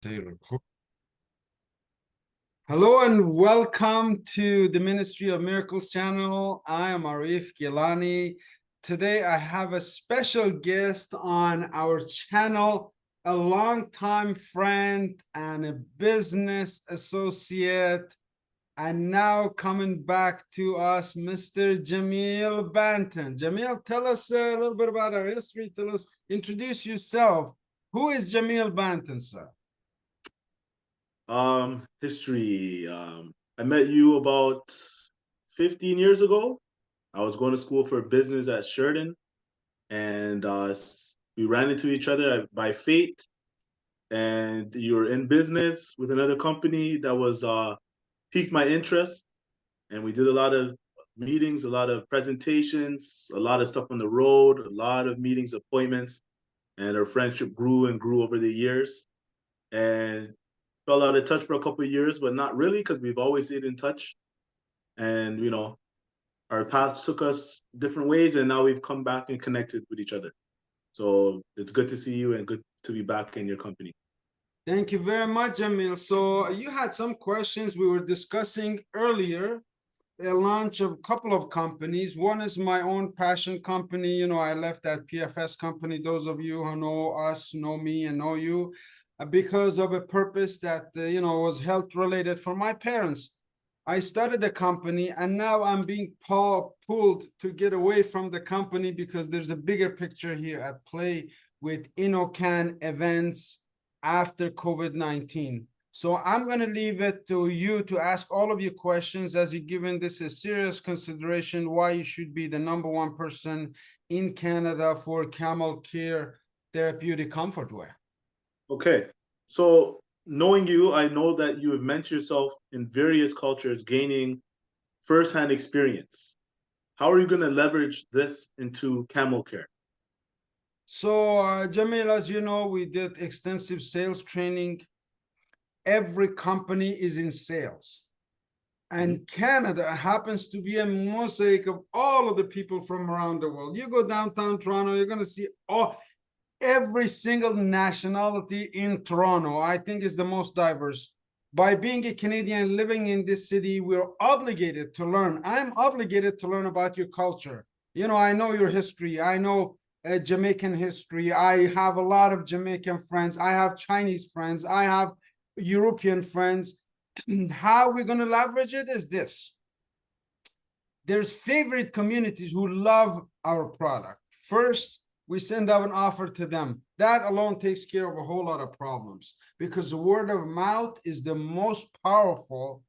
Stay recorded. Hello and welcome to the Ministry of Miracles channel. I am Arif Gilany. Today I have a special guest on our channel, a longtime friend and a business associate, and now coming back to us, Mr. Jamil Banton. Jamil, tell us a little bit about our history. Introduce yourself. Who is Jamil Banton, sir? History. I met you about 15 years ago. I was going to school for business at Sheridan, and we ran into each other by fate. And you were in business with another company that was piqued my interest, and we did a lot of meetings, a lot of presentations, a lot of stuff on the road, a lot of meetings, appointments, and our friendship grew and grew over the years. And fell out of touch for a couple of years, but not really, because we've always stayed in touch. And our paths took us different ways, and now we've come back and connected with each other. So it's good to see you and good to be back in your company. Thank you very much, Jamil. So you had some questions we were discussing earlier, a launch of a couple of companies. One is my own passion company. I left that PFS company. Those of you who know us, know me and know you, because of a purpose that, was health related for my parents. I started a company and now I'm being pulled to get away from the company because there's a bigger picture here at play with InnoCan events after COVID-19. So I'm going to leave it to you to ask all of your questions as you're given this a serious consideration why you should be the #1 person in Canada for Camel Care therapeutic comfort wear. Okay, so knowing you, I know that you have meant yourself in various cultures, gaining firsthand experience. How are you going to leverage this into Camel Care? So, Jamil, as you know, we did extensive sales training. Every company is in sales. And Canada happens to be a mosaic of all of the people from around the world. You go downtown Toronto, you're going to see every single nationality in Toronto. I think is the most diverse. By being a Canadian living in this city, we're obligated to learn. I'm obligated to learn about your culture. I know your history. I know Jamaican history. I have a lot of Jamaican friends. I have Chinese friends. I have European friends. How we're going to leverage it is this. There's favorite communities who love our product. First, we send out an offer to them. That alone takes care of a whole lot of problems because the word of mouth is the most powerful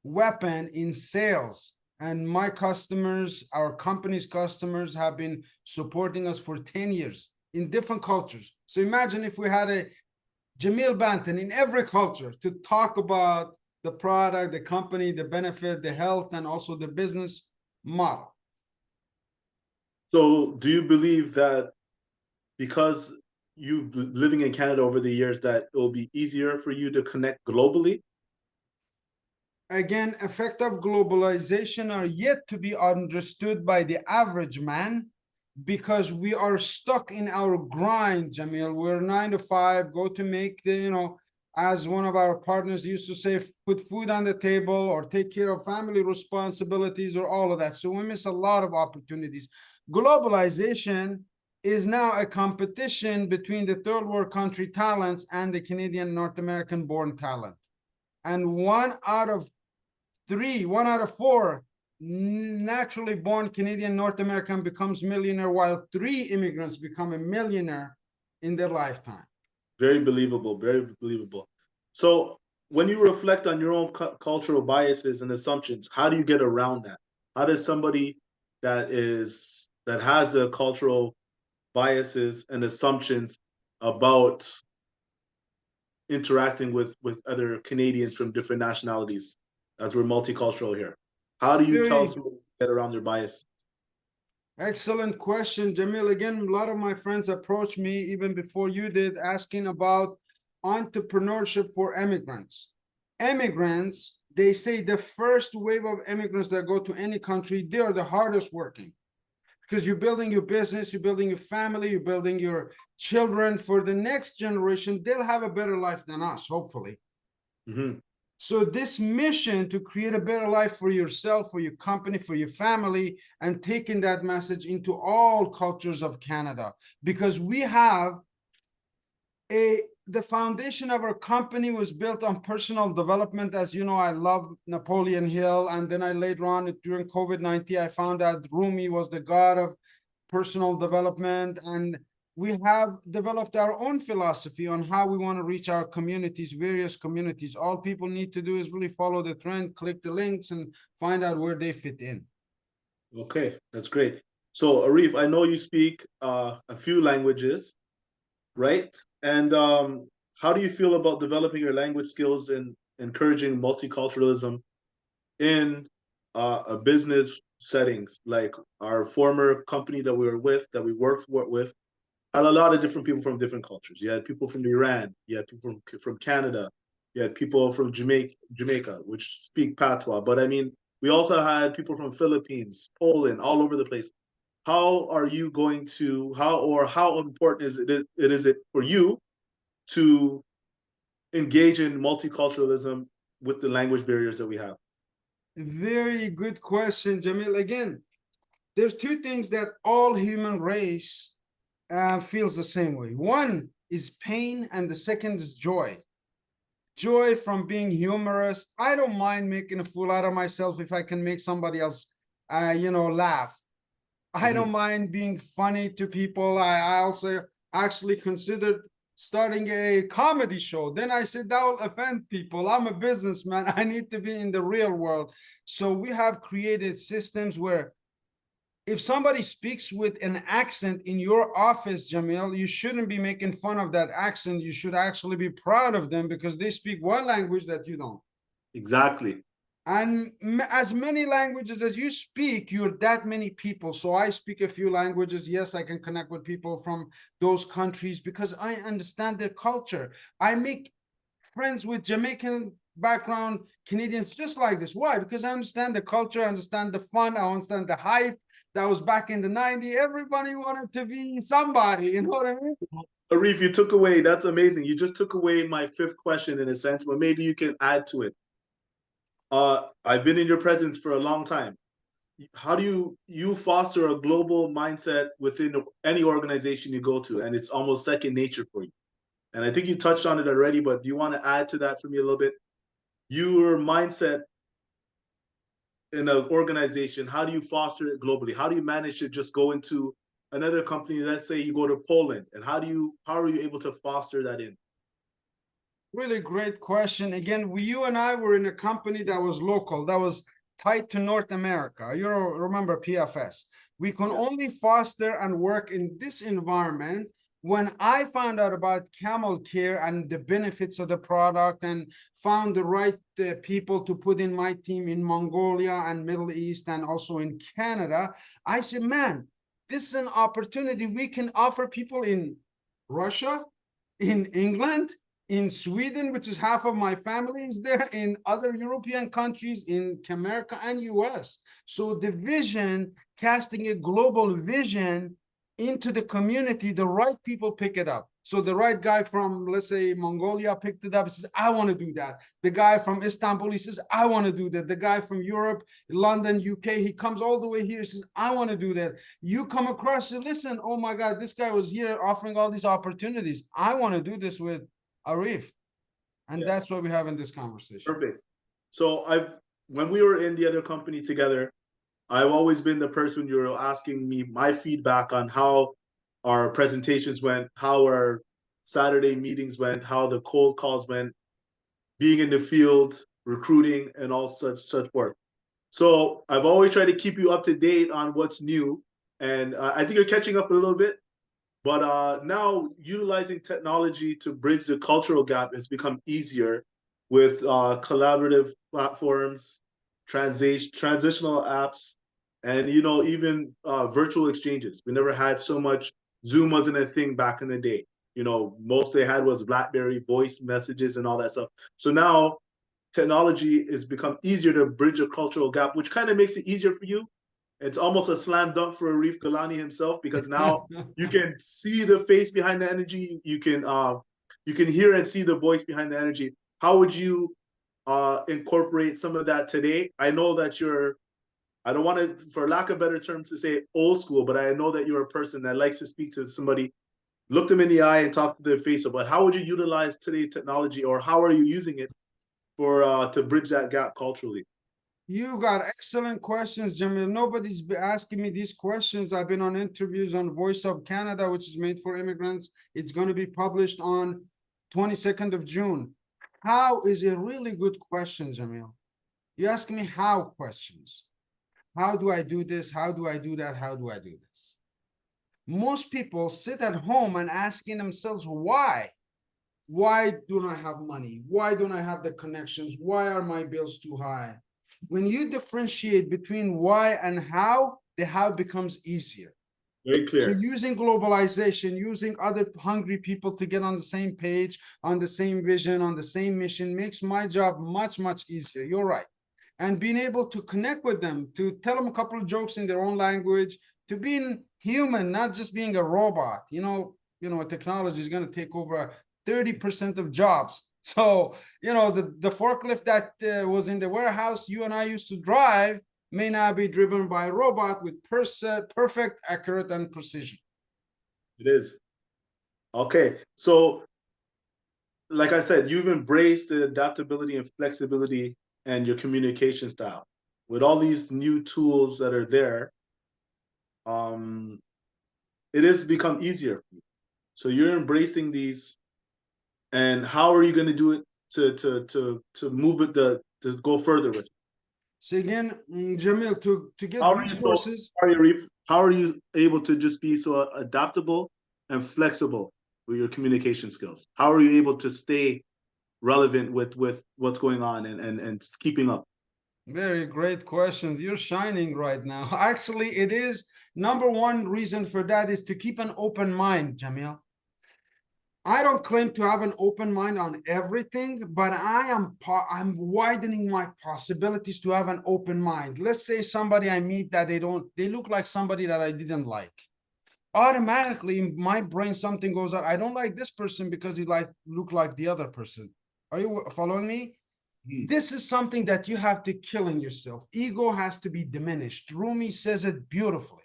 weapon in sales. And my customers, our company's customers, have been supporting us for 10 years in different cultures. So imagine if we had a Jamil Banton in every culture to talk about the product, the company, the benefit, the health, and also the business model. So do you believe that because you've been living in Canada over the years that it will be easier for you to connect globally? Again, effects of globalization are yet to be understood by the average man because we are stuck in our grind, Jamil. We're 9 to 5, go to make the, as one of our partners used to say, put food on the table or take care of family responsibilities or all of that. So we miss a lot of opportunities. Globalization is now a competition between the third world country talents and the Canadian North American born talent. And 1 out of 4 naturally born Canadian North American becomes millionaire, while 3 immigrants become a millionaire in their lifetime. Very believable, very believable. So when you reflect on your own cultural biases and assumptions, how do you get around that? How does somebody that has the cultural biases and assumptions about interacting with other Canadians from different nationalities, as we're multicultural here? How do you tell somebody to get around their bias? Excellent question, Jamil. Again, a lot of my friends approached me even before you did, asking about entrepreneurship for immigrants. Immigrants, they say the first wave of immigrants that go to any country, they are the hardest working. because you're building your business, you're building your family, you're building your children for the next generation. They'll have a better life than us, hopefully. Mm-hmm. So this mission to create a better life for yourself, for your company, for your family, and taking that message into all cultures of Canada, because we have the foundation of our company was built on personal development. As you know, I love Napoleon Hill, and then I later on during COVID-19, I found out Rumi was the god of personal development, and we have developed our own philosophy on how we want to reach our communities, various communities. All people need to do is really follow the trend, click the links, and find out where they fit in. Okay, that's great. So Arif, I know you speak a few languages, right? And how do you feel about developing your language skills and encouraging multiculturalism in a business settings? Like our former company that we were with, that we worked with, had a lot of different people from different cultures. You had people from Iran, you had people from Canada, you had people from Jamaica, which speak Patois. But I mean, we also had people from Philippines, Poland, all over the place. How are you going to how important is it for you to engage in multiculturalism with the language barriers that we have? Very good question, Jamil. Again, there's two things that all human race feels the same way. One is pain, and the second is joy. Joy from being humorous. I don't mind making a fool out of myself if I can make somebody else, laugh. I don't mind being funny to people. I also actually considered starting a comedy show. Then I said, that will offend people. I'm a businessman. I need to be in the real world. So we have created systems where if somebody speaks with an accent in your office, Jamil, you shouldn't be making fun of that accent. You should actually be proud of them because they speak one language that you don't. Exactly. And as many languages as you speak, you're that many people. So I speak a few languages. Yes, I can connect with people from those countries because I understand their culture. I make friends with Jamaican background Canadians just like this. Why? Because I understand the culture, I understand the fun, I understand the hype. That was back in the 90s. Everybody wanted to be somebody, you know what I mean? Arif, you took away, that's amazing. You just took away my fifth question in a sense, but maybe you can add to it. I've been in your presence for a long time. How do you foster a global mindset within any organization you go to? And it's almost second nature for you. And I think you touched on it already, but do you want to add to that for me a little bit? Your mindset in an organization, how do you foster it globally? How do you manage to just go into another company? Let's say you go to Poland, and how are you able to foster that in? Really great question. Again, you and I were in a company that was local, that was tied to North America. You remember PFS. We can only foster and work in this environment when I found out about Camel Care and the benefits of the product and found the right people to put in my team in Mongolia and Middle East and also in Canada, I said, man, this is an opportunity we can offer people in Russia, in England, in Sweden, which is half of my family is there, in other European countries, in America and US. So the vision, casting a global vision into the community, the right people pick it up. So the right guy from, let's say, Mongolia picked it up and says, I want to do that. The guy from Istanbul, he says, I want to do that. The guy from Europe, London, UK, he comes all the way here, he says, I want to do that. You come across and listen, oh my God, this guy was here offering all these opportunities. I want to do this with Arif. And that's what we have in this conversation. Perfect. So when we were in the other company together, I've always been the person you're asking me my feedback on how our presentations went, how our Saturday meetings went, how the cold calls went, being in the field, recruiting, and all such forth. So I've always tried to keep you up to date on what's new, and I think you're catching up a little bit. But now utilizing technology to bridge the cultural gap has become easier with collaborative platforms, transitional apps, and even virtual exchanges. We never had so much. Zoom wasn't a thing back in the day. Most they had was BlackBerry voice messages and all that stuff. So now technology has become easier to bridge a cultural gap, which kind of makes it easier for you. It's almost a slam dunk for Arif Gilany himself, because now you can see the face behind the energy. You can hear and see the voice behind the energy. How would you incorporate some of that today? I know that you're, I don't want to, for lack of better terms, to say old school, but I know that you're a person that likes to speak to somebody, look them in the eye and talk to their face about how would you utilize today's technology, or how are you using it for to bridge that gap culturally? You got excellent questions, Jamil. Nobody's been asking me these questions. I've been on interviews on Voice of Canada, which is made for immigrants. It's going to be published on 22nd of June. How is a really good question, Jamil. You ask me how questions. How do I do this? How do I do that? How do I do this? Most people sit at home and asking themselves why. Why don't I have money? Why don't I have the connections? Why are my bills too high? When you differentiate between why and how, the how becomes easier. Very So clear. using globalization, using other hungry people to get on the same page, on the same vision, on the same mission makes my job much, much easier. You're right. And being able to connect with them, to tell them a couple of jokes in their own language, to being human, not just being a robot. Technology is going to take over 30% of jobs. So, the forklift that was in the warehouse you and I used to drive may now be driven by a robot with perfect, accurate, and precision. It is. Okay. So, like I said, you've embraced the adaptability and flexibility and your communication style. With all these new tools that are there, it has become easier for you. So you're embracing these, and how are you going to do it to move it to go further with it? So again, Jamil, to get How are you so resources. sorry, Arif, how are you able to just be so adaptable and flexible with your communication skills? How are you able to stay relevant with what's going on and keeping up? Very great questions. You're shining right now. Actually, it is number one reason for that is to keep an open mind, Jamil. I don't claim to have an open mind on everything, but I'm widening my possibilities to have an open mind. Let's say somebody I meet that they look like somebody that I didn't like. Automatically in my brain something goes on. I don't like this person because he look like the other person. Are you following me? This is something that you have to kill in yourself. Ego has to be diminished. Rumi says it beautifully.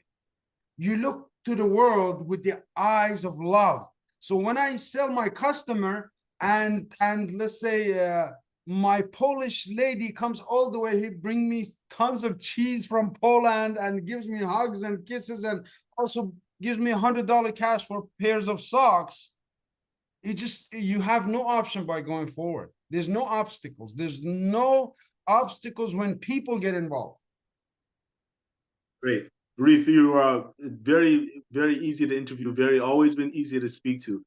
You look to the world with the eyes of love. So when I sell my customer and let's say my Polish lady comes all the way, he bring me tons of cheese from Poland and gives me hugs and kisses and also gives me $100 cash for pairs of socks. You have no option by going forward. There's no obstacles. There's no obstacles when people get involved. Great. Reef, you are very, very easy to interview, always been easy to speak to.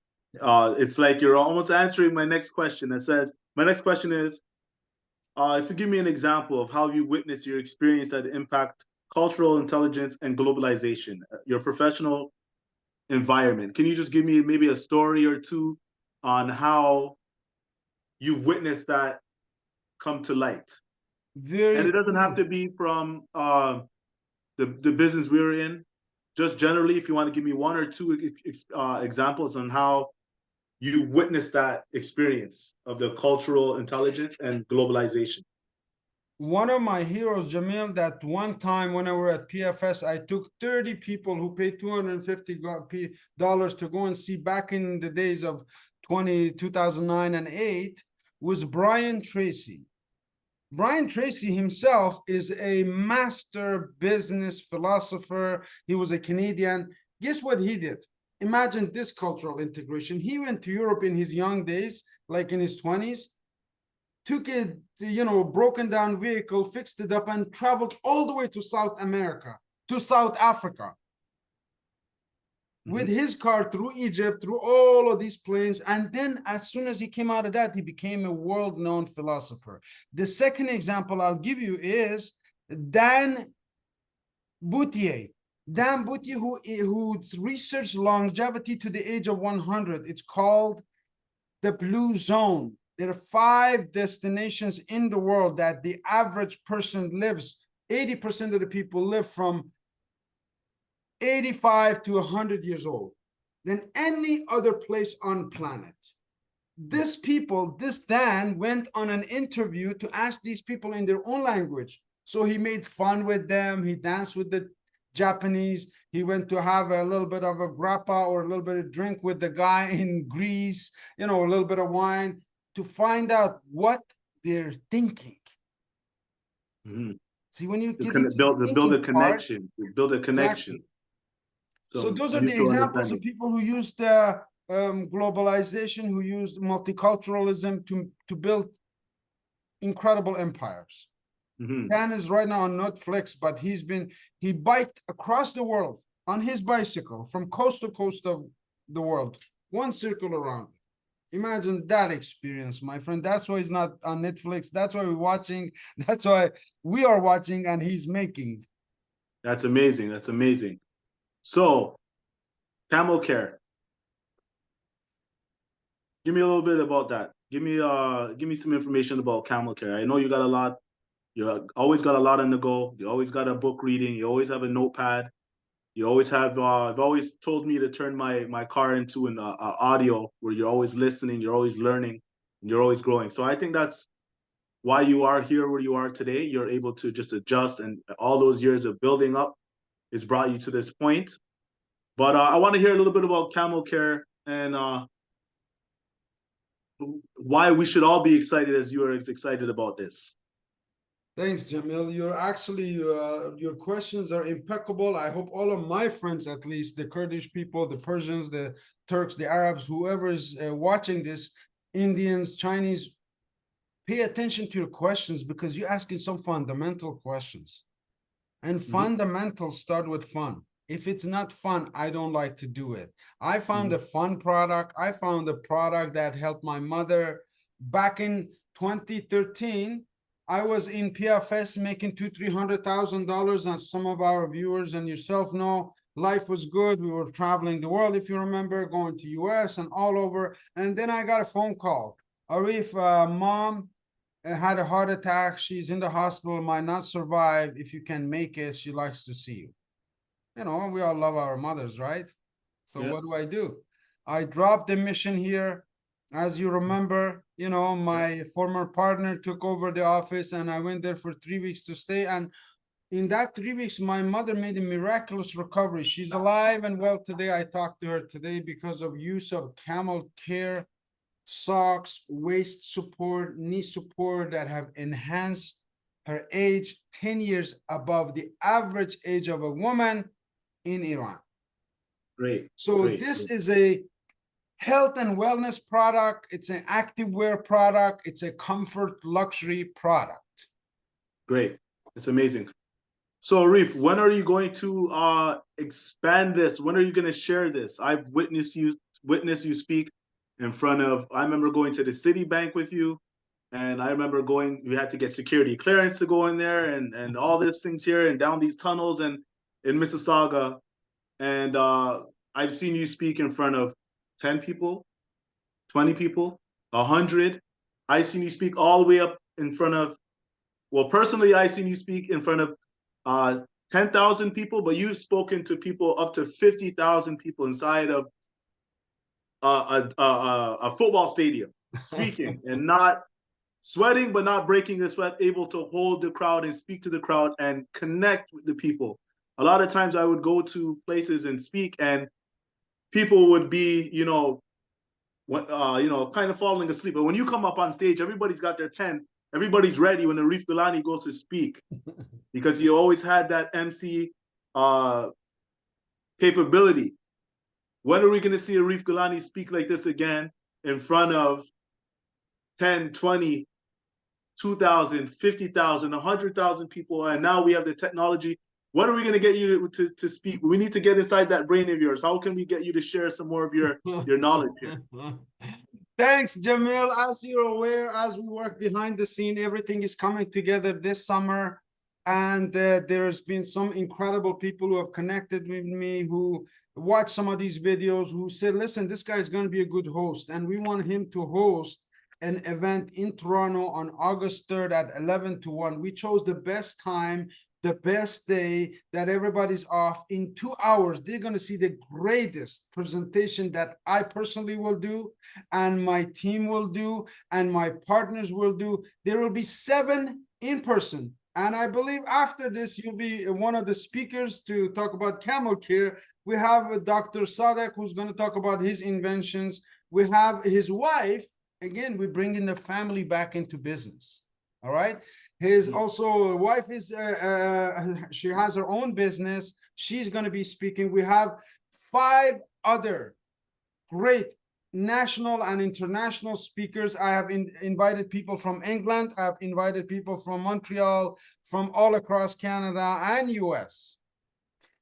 It's like you're almost answering my next question. My next question is, if you give me an example of how you witnessed your experience that impact cultural intelligence and globalization, your professional environment. Can you just give me maybe a story or two on how you've witnessed that come to light? And it doesn't have to be from the business we're in. Just generally, if you want to give me one or two examples on how you witnessed that experience of the cultural intelligence and globalization. One of my heroes, Jamil, that one time when I were at PFS, I took 30 people who paid $250 to go and see back in the days of 2009 and 8, was Brian Tracy. Brian Tracy himself is a master business philosopher. He was a Canadian. Guess what he did? Imagine this cultural integration. He went to Europe in his young days, like in his 20s, took a broken down vehicle, fixed it up, and traveled all the way to South America, to South Africa. With his car through Egypt, through all of these plains. And then as soon as he came out of that, he became a world-known philosopher. The second example I'll give you is Dan Boutier. Dan Boutier, who researched longevity to the age of 100. It's called the Blue Zone. There are 5 destinations in the world that the average person lives. 80% of the people live from 85 to 100 years old than any other place on planet. This people, this Dan went on an interview to ask these people in their own language. So he made fun with them. He danced with the Japanese. He went to have a little bit of a grappa or a little bit of drink with the guy in Greece, you know, a little bit of wine to find out what they're thinking. See, when you get into build a part, connection, build a connection. exactly. So those are the mutual examples of understanding. people who used globalization, who used multiculturalism to build incredible empires. Dan is right now on Netflix, but he biked across the world on his bicycle from coast to coast of the world, one circle around. Imagine that experience, my friend. That's why he's not on Netflix. That's why we're watching. That's why we are watching and he's making. That's amazing. That's amazing. So, Camel Care. Give me a little bit about that. Give me some information about Camel Care. I know you got a lot. You always got a lot on the go. You always got a book reading. You always have a notepad. You always have. You've always told me to turn my car into an audio where you're always listening, you're always learning, and you're always growing. So I think that's why you are here where you are today. You're able to just adjust, and all those years of building up has brought you to this point. But I want to hear a little bit about Camel Care and why we should all be excited as you are excited about this. Thanks, Jamil. You're actually, your questions are impeccable. I hope all of my friends, at least the Kurdish people, the Persians, the Turks, the Arabs, whoever is watching this, Indians, Chinese, pay attention to your questions because you're asking some fundamental questions. And fundamentals start with fun. If it's not fun, I don't like to do it. I found a fun product. I found a product that helped my mother. Back in 2013, I was in PFS making $200,000-300,000, and some of our viewers and yourself know life was good. We were traveling the world, if you remember, going to US and all over. And then I got a phone call. Arif, mom had a heart attack. She's in the hospital, might not survive. If you can make it, she likes to see you. You know, we all love our mothers, right? So what do? I dropped the mission here. As you remember, you know, my former partner took over the office and I went there for 3 weeks to stay. And in that 3 weeks, my mother made a miraculous recovery. She's alive and well today. I talked to her today because of use of Camel Care socks, waist support, knee support that have enhanced her age 10 years above the average age of a woman in Iran. Great. So this is a health and wellness product. It's an activewear product. It's a comfort luxury product. Great. It's amazing. So Arif, when are you going to expand this? When are you going to share this? I've witnessed you speak in front of, I remember going to the Citibank with you, and I remember going, you had to get security clearance to go in there and all these things here and down these tunnels and in Mississauga. And I've seen you speak in front of 10 people, 20 people, 100. I've seen you speak all the way up in front of, well, personally, I've seen you speak in front of 10,000 people, but you've spoken to people up to 50,000 people inside of a football stadium, speaking and not sweating, but not breaking the sweat, able to hold the crowd and speak to the crowd and connect with the people. A lot of times I would go to places and speak and people would be, kind of falling asleep. But when you come up on stage, everybody's got their pen. Everybody's ready when Arif Gilany goes to speak because you always had that MC capability. When are we going to see Arif Gilany speak like this again in front of 10, 20, 2,000, 50,000, 100,000 people? And now we have the technology. When are we going to get you to speak? We need to get inside that brain of yours. How can we get you to share some more of your knowledge here? Thanks, Jamil. As you're aware, as we work behind the scene, everything is coming together this summer. And there's been some incredible people who have connected with me, who watched some of these videos, who said, listen, this guy is going to be a good host. And we want him to host an event in Toronto on August 3rd at 11 to 1. We chose the best time the best day that everybody's off. In 2 hours, they're going to see the greatest presentation that I personally will do, and my team will do, and my partners will do. There will be 7 in person. And I believe after this, you'll be one of the speakers to talk about camel care. We have Dr. Sadek, who's going to talk about his inventions. We have his wife. Again, we bring in the family back into business. All right. His also wife is, she has her own business. She's going to be speaking. We have 5 other great national and international speakers. I have invited people from England. I've invited people from Montreal, from all across Canada and US.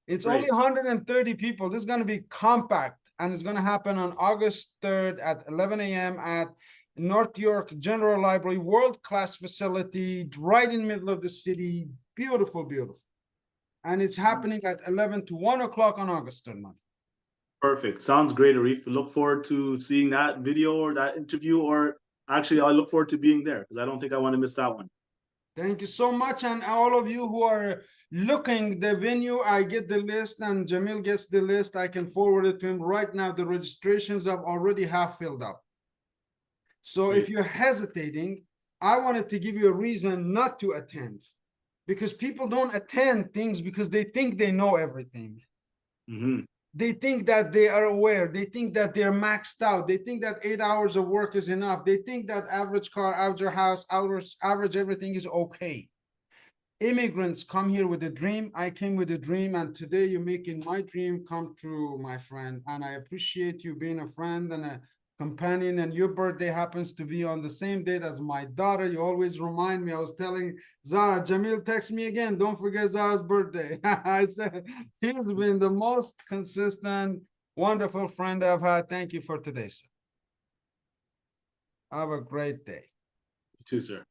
It's only 130 people. This is going to be compact, and it's going to happen on August 3rd at 11 a.m. at North York General Library, world-class facility, right in the middle of the city. Beautiful, beautiful. And it's happening at 11 to 1 o'clock on August 3rd. Perfect. Sounds great, Arif. Look forward to seeing that video or that interview, or actually, I look forward to being there because I don't think I want to miss that one. Thank you so much. And all of you who are looking the venue, I get the list and Jamil gets the list. I can forward it to him right now. The registrations have already half filled up. So if you're hesitating, I wanted to give you a reason not to attend, because people don't attend things because they think they know everything. They think that they are aware. They think that they're maxed out. They think that 8 hours of work is enough. They think that average car, average house, average everything is okay. Immigrants come here with a dream. I came with a dream, and today you're making my dream come true, my friend. And I appreciate you being a friend and a companion, and your birthday happens to be on the same date as my daughter. You always remind me. I was telling Zara, Jamil, text me again. Don't forget Zara's birthday. I said, he's been the most consistent, wonderful friend I've had. Thank you for today, sir. Have a great day. You too, sir.